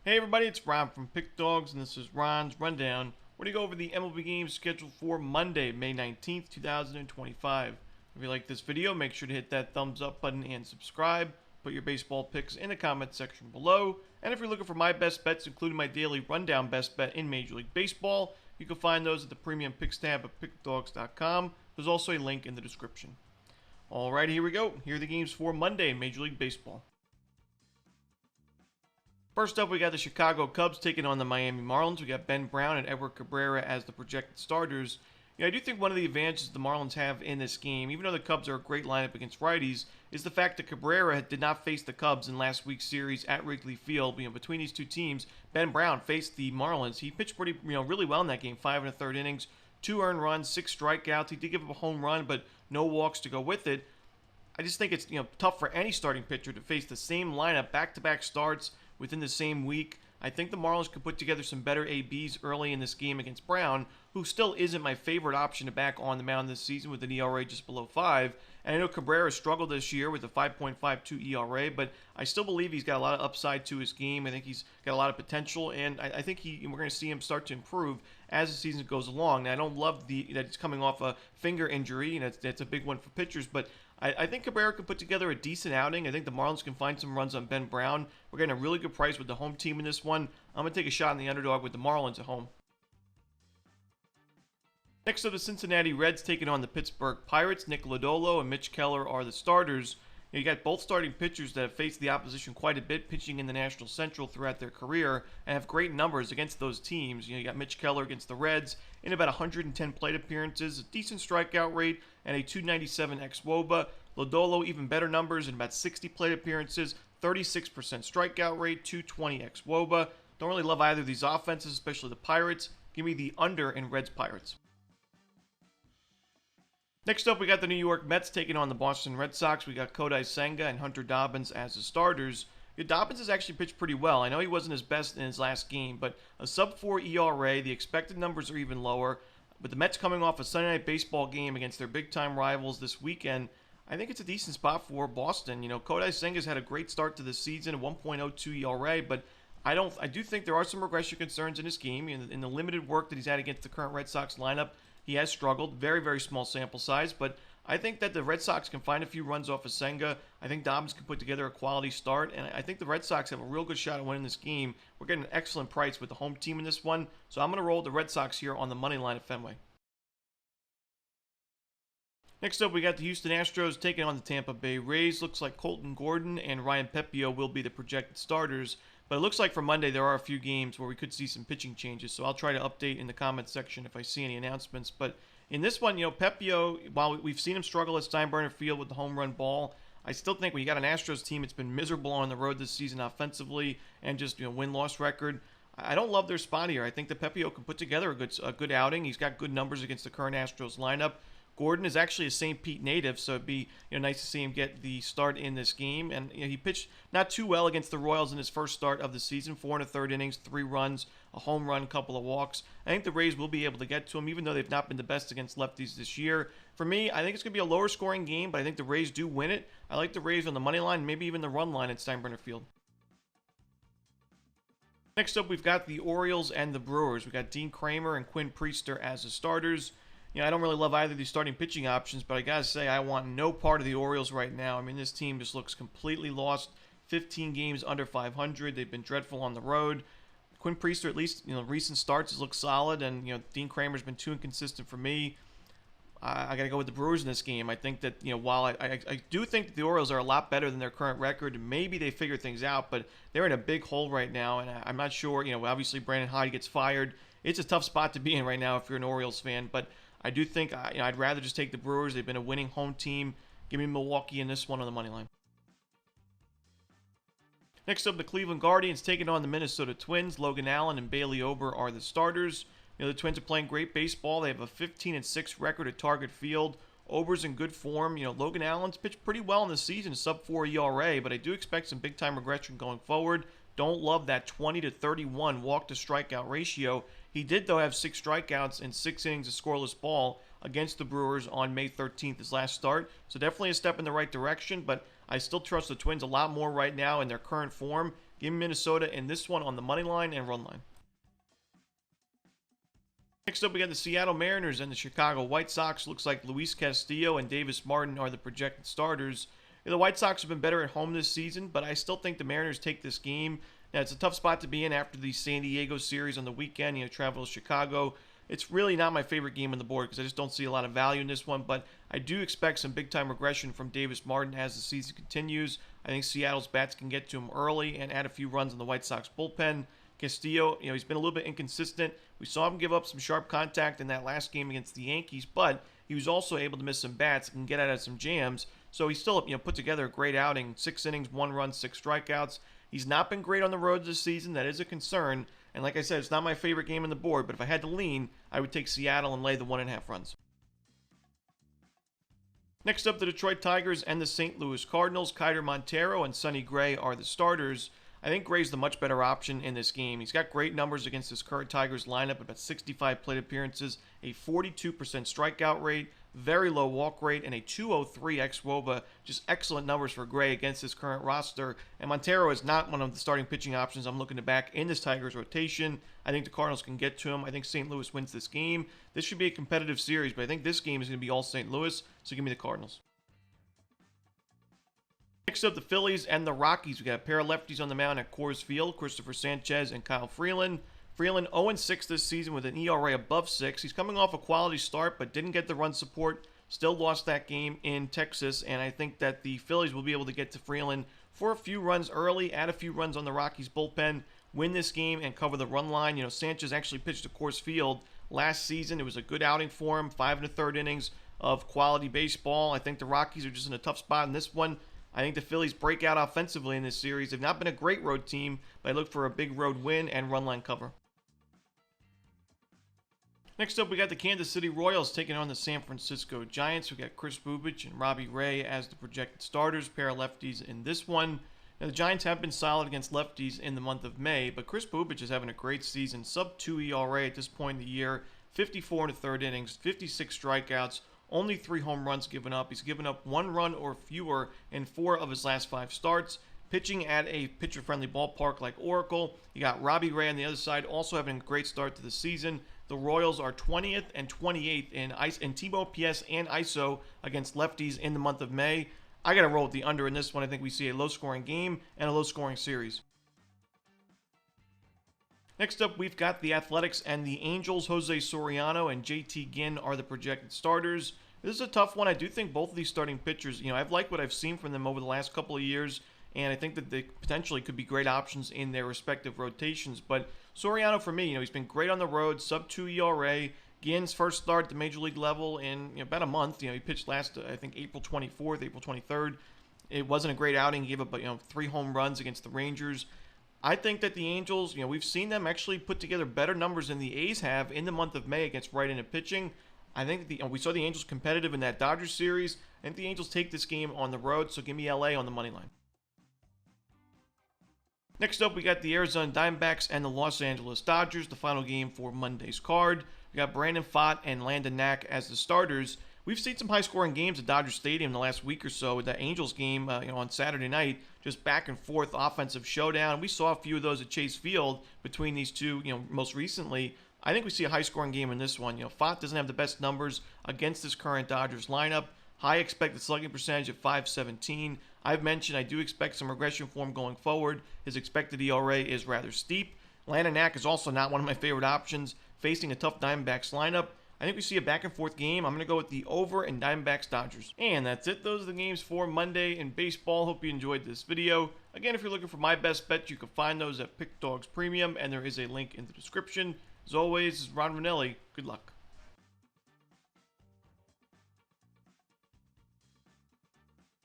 Hey everybody, it's Ron from Pick Dawgz, and this is Ron's Rundown. We're going to go over the MLB games scheduled for Monday, May 19th, 2025. If you like this video, make sure to hit that thumbs up button and subscribe. Put your baseball picks in the comment section below. And if you're looking for my best bets, including my daily rundown best bet in Major League Baseball, you can find those at the premium picks tab at pickdawgz.com. There's also a link in the description. Alright, here we go. Here are the games for Monday in Major League Baseball. First up, we got the Chicago Cubs taking on the Miami Marlins. We got Ben Brown and Edward Cabrera as the projected starters. I do think one of the advantages the Marlins have in this game, even though the Cubs are a great lineup against righties, is the fact that Cabrera did not face the Cubs in last week's series at Wrigley Field. Between these two teams, Ben Brown faced the Marlins. He pitched really well in that game, 5 1/3 innings, 2 earned runs, 6 strikeouts. He did give up a home run, but no walks to go with it. I just think it's tough for any starting pitcher to face the same lineup, back-to-back starts within the same week. I think the Marlins could put together some better ABs early in this game against Brown, who still isn't my favorite option to back on the mound this season with an ERA just below 5. And I know Cabrera struggled this year with a 5.52 ERA, but I still believe he's got a lot of upside to his game. I think he's got a lot of potential, and I think we're going to see him start to improve as the season goes along. Now, I don't love that he's coming off a finger injury, and that's a big one for pitchers, but I think Cabrera could put together a decent outing. I think the Marlins can find some runs on Ben Brown. We're getting a really good price with the home team in this one. I'm going to take a shot on the underdog with the Marlins at home. Next up, the Cincinnati Reds taking on the Pittsburgh Pirates. Nick Lodolo and Mitch Keller are the starters. You got both starting pitchers that have faced the opposition quite a bit, pitching in the National Central throughout their career, and have great numbers against those teams. You got Mitch Keller against the Reds in about 110 plate appearances, a decent strikeout rate, and a 297 xWOBA. Lodolo even better numbers in about 60 plate appearances, 36% strikeout rate, 220 xWOBA. Don't really love either of these offenses, especially the Pirates. Give me the under in Reds Pirates. Next up, we got the New York Mets taking on the Boston Red Sox. We got Kodai Senga and Hunter Dobbins as the starters. Dobbins has actually pitched pretty well. I know he wasn't his best in his last game, but a sub-4 ERA, the expected numbers are even lower. But the Mets coming off a Sunday Night Baseball game against their big-time rivals this weekend, I think it's a decent spot for Boston. Kodai Senga's had a great start to the season, a 1.02 ERA, but I do think there are some regression concerns in his game. In the limited work that he's had against the current Red Sox lineup, he has struggled. Very, very small sample size, but I think that the Red Sox can find a few runs off of Senga. I think Dobbins can put together a quality start, and I think the Red Sox have a real good shot at winning this game. We're getting an excellent price with the home team in this one, so I'm going to roll the Red Sox here on the money line at Fenway. Next up, we got the Houston Astros taking on the Tampa Bay Rays. Looks like Colton Gordon and Ryan Pepiot will be the projected starters. But it looks like for Monday there are a few games where we could see some pitching changes. So I'll try to update in the comments section if I see any announcements. But in this one, Pepiot, while we've seen him struggle at Steinbrenner Field with the home run ball, I still think when you got an Astros team, it's been miserable on the road this season offensively and just win-loss record. I don't love their spot here. I think that Pepiot can put together a good outing. He's got good numbers against the current Astros lineup. Gordon is actually a St. Pete native, so it'd be nice to see him get the start in this game. And he pitched not too well against the Royals in his first start of the season. 4 1/3 innings, 3 runs, a home run, a couple of walks. I think the Rays will be able to get to him, even though they've not been the best against lefties this year. For me, I think it's going to be a lower scoring game, but I think the Rays do win it. I like the Rays on the money line, maybe even the run line at Steinbrenner Field. Next up, we've got the Orioles and the Brewers. We've got Dean Kramer and Quinn Priester as the starters. I don't really love either of these starting pitching options, but I got to say I want no part of the Orioles right now. This team just looks completely lost. 15 games under 500. They've been dreadful on the road. Quinn Priester, at least, recent starts has looked solid, and, Dean Kramer's been too inconsistent for me. I got to go with the Brewers in this game. I think that, while I do think that the Orioles are a lot better than their current record, maybe they figure things out, but they're in a big hole right now, and I'm not sure, obviously Brandon Hyde gets fired. It's a tough spot to be in right now if you're an Orioles fan, but I do think I'd rather just take the Brewers. They've been a winning home team. Give me Milwaukee in this one on the money line. Next up, the Cleveland Guardians taking on the Minnesota Twins. Logan Allen and Bailey Ober are the starters. The Twins are playing great baseball. They have a 15-6 record at Target Field. Ober's in good form. Logan Allen's pitched pretty well in the season, sub-4 ERA, but I do expect some big-time regression going forward. Don't love that 20-31 walk-to-strikeout ratio. He did, though, have 6 strikeouts and 6 innings of scoreless ball against the Brewers on May 13th, his last start. So definitely a step in the right direction, but I still trust the Twins a lot more right now in their current form. Give me Minnesota in this one on the money line and run line. Next up, we got the Seattle Mariners and the Chicago White Sox. Looks like Luis Castillo and Davis Martin are the projected starters. The White Sox have been better at home this season, but I still think the Mariners take this game. Now, it's a tough spot to be in after the San Diego series on the weekend. Travel to Chicago. It's really not my favorite game on the board because I just don't see a lot of value in this one, but I do expect some big-time regression from Davis Martin as the season continues. I think Seattle's bats can get to him early and add a few runs in the White Sox bullpen. Castillo, he's been a little bit inconsistent. We saw him give up some sharp contact in that last game against the Yankees, but he was also able to miss some bats and get out of some jams. So he still, put together a great outing. 6 innings, 1 run, 6 strikeouts. He's not been great on the road this season. That is a concern. And like I said, it's not my favorite game on the board, but if I had to lean, I would take Seattle and lay the 1.5 runs. Next up, the Detroit Tigers and the St. Louis Cardinals. Kiter Montero and Sonny Gray are the starters. I think Gray's the much better option in this game. He's got great numbers against this current Tigers lineup, about 65 plate appearances, a 42% strikeout rate, very low walk rate, and a 203 xWOBA. Just excellent numbers for Gray against this current roster. And Montero is not one of the starting pitching options I'm looking to back in this Tigers rotation. I think the Cardinals can get to him. I think St. Louis wins this game. This should be a competitive series, but I think this game is going to be all St. Louis, so give me the Cardinals. Next up, the Phillies and the Rockies. We got a pair of lefties on the mound at Coors Field, Christopher Sanchez and Kyle Freeland. Freeland 0-6 this season with an ERA above 6. He's coming off a quality start, but didn't get the run support. Still lost that game in Texas, and I think that the Phillies will be able to get to Freeland for a few runs early, add a few runs on the Rockies bullpen, win this game, and cover the run line. Sanchez actually pitched at Coors Field last season. It was a good outing for him, 5 1/3 innings of quality baseball. I think the Rockies are just in a tough spot in this one. I think the Phillies break out offensively in this series. They've not been a great road team, but I look for a big road win and run line cover. Next up, we got the Kansas City Royals taking on the San Francisco Giants. We got Chris Bubich and Robbie Ray as the projected starters, pair of lefties in this one. Now, the Giants have been solid against lefties in the month of May, but Chris Bubich is having a great season. Sub-2 ERA at this point in the year, 54 1/3 innings, 56 strikeouts, only 3 home runs given up. He's given up 1 run or fewer in 4 of his last 5 starts. Pitching at a pitcher-friendly ballpark like Oracle. You got Robbie Ray on the other side, also having a great start to the season. The Royals are 20th and 28th in team OPS and ISO against lefties in the month of May. I got to roll with the under in this one. I think we see a low-scoring game and a low-scoring series. Next up, we've got the Athletics and the Angels. Jose Soriano and JT Ginn are the projected starters. This is a tough one. I do think both of these starting pitchers, I've liked what I've seen from them over the last couple of years, and I think that they potentially could be great options in their respective rotations. But Soriano, for me, he's been great on the road, sub-2 ERA. Ginn's first start at the major league level in about a month. He pitched last, I think, April 24th, April 23rd. It wasn't a great outing. He gave up, 3 home runs against the Rangers. I think that the Angels, we've seen them actually put together better numbers than the A's have in the month of May against right-handed pitching. I think that we saw the Angels competitive in that Dodgers series. I think the Angels take this game on the road, so give me LA on the money line. Next up, we got the Arizona Diamondbacks and the Los Angeles Dodgers, the final game for Monday's card. We got Brandon Pfaadt and Landon Knack as the starters. We've seen some high-scoring games at Dodger Stadium the last week or so. With that Angels game, on Saturday night, just back and forth offensive showdown. We saw a few of those at Chase Field between these two, most recently. I think we see a high-scoring game in this one. Pfaadt doesn't have the best numbers against this current Dodgers lineup. High expected slugging percentage at .517. I've mentioned I do expect some regression for him going forward. His expected ERA is rather steep. Landon Knack is also not one of my favorite options, facing a tough Diamondbacks lineup. I think we see a back-and-forth game. I'm going to go with the over in Diamondbacks-Dodgers. And that's it. Those are the games for Monday in baseball. Hope you enjoyed this video. Again, if you're looking for my best bets, you can find those at Pick Dawgz Premium, and there is a link in the description. As always, this is Romanelli. Good luck.